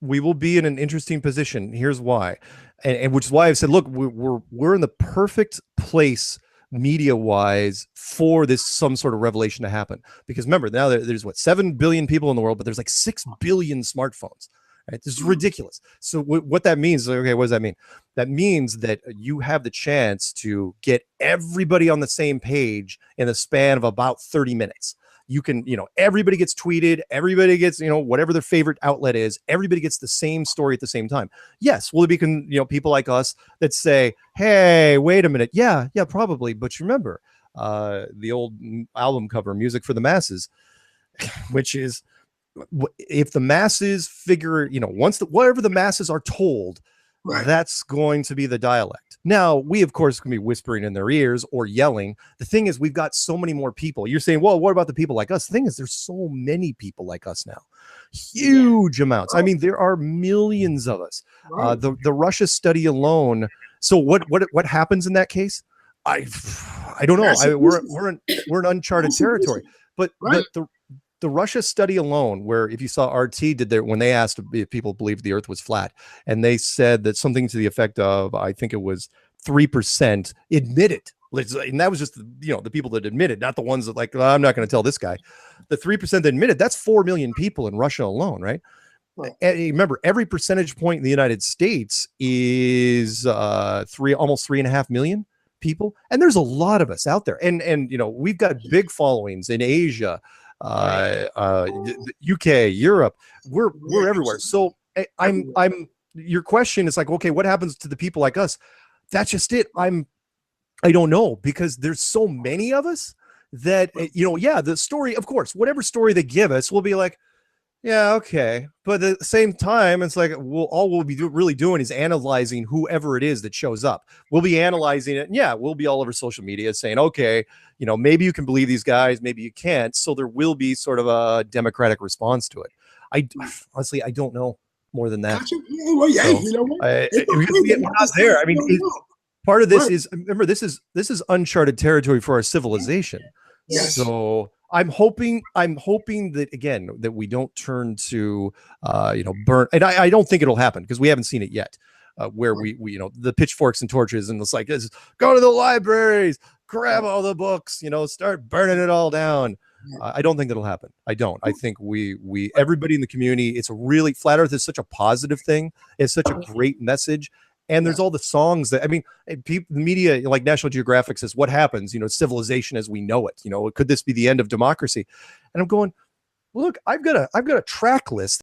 we will be in an interesting position. Here's why, and which is why I've said, look, we're in the perfect place media wise for this some sort of revelation to happen. Because remember, now there's what 7 billion people in the world, but there's like 6 billion smartphones. Right? This is ridiculous. So what that means, okay, what does that mean? That means that you have the chance to get everybody on the same page in the span of about 30 minutes. You can, everybody gets tweeted, everybody gets, whatever their favorite outlet is, everybody gets the same story at the same time. Yes, will it be, people like us that say, hey, wait a minute. Yeah, probably. But you remember the old album cover, Music for the Masses, which is, if the masses figure, whatever the masses are told, right, that's going to be the dialect. Now, we, of course, can be whispering in their ears or yelling. The thing is, we've got so many more people. You're saying, well, what about the people like us? The thing is, there's so many people like us now. Huge amounts. I mean, there are millions of us. The Russia study alone. So what happens in that case? I don't know. We're in uncharted territory. But the Russia study alone, where if you saw RT did there when they asked if people believed the earth was flat, and they said that something to the effect of, I think it was 3% admitted. And that was just, the people that admitted, not the ones that like, I'm not going to tell this guy. The 3% that admitted, that's 4 million people in Russia alone, right? And remember, every percentage point in the United States is almost 3.5 million people. And there's a lot of us out there. And we've got big followings in Asia, UK, Europe, we're everywhere. So I'm your question is like, okay, what happens to the people like us? That's just it. I don't know, because there's so many of us that, the story, of course, whatever story they give us, we'll be like, yeah, okay. But at the same time, it's like, all we'll be really doing is analyzing whoever it is that shows up. We'll be analyzing it. And yeah, we'll be all over social media saying, okay, maybe you can believe these guys, maybe you can't. So there will be sort of a democratic response to it. Honestly, I don't know more than that. Well, yeah, so, we're not there. I mean, part of this is, remember, this is uncharted territory for our civilization. Yes. So I'm hoping that, again, that we don't turn to, burn. And I don't think it'll happen, because we haven't seen it yet, where we the pitchforks and torches, and it's like, go to the libraries, grab all the books, start burning it all down. I don't think that'll happen. I don't. I think we everybody in the community, it's a really, flat earth is such a positive thing. It's such a great message. And there's all the songs that, I mean, the media, like National Geographic says, what happens, civilization as we know it, could this be the end of democracy? And I'm going, look, I've got a track list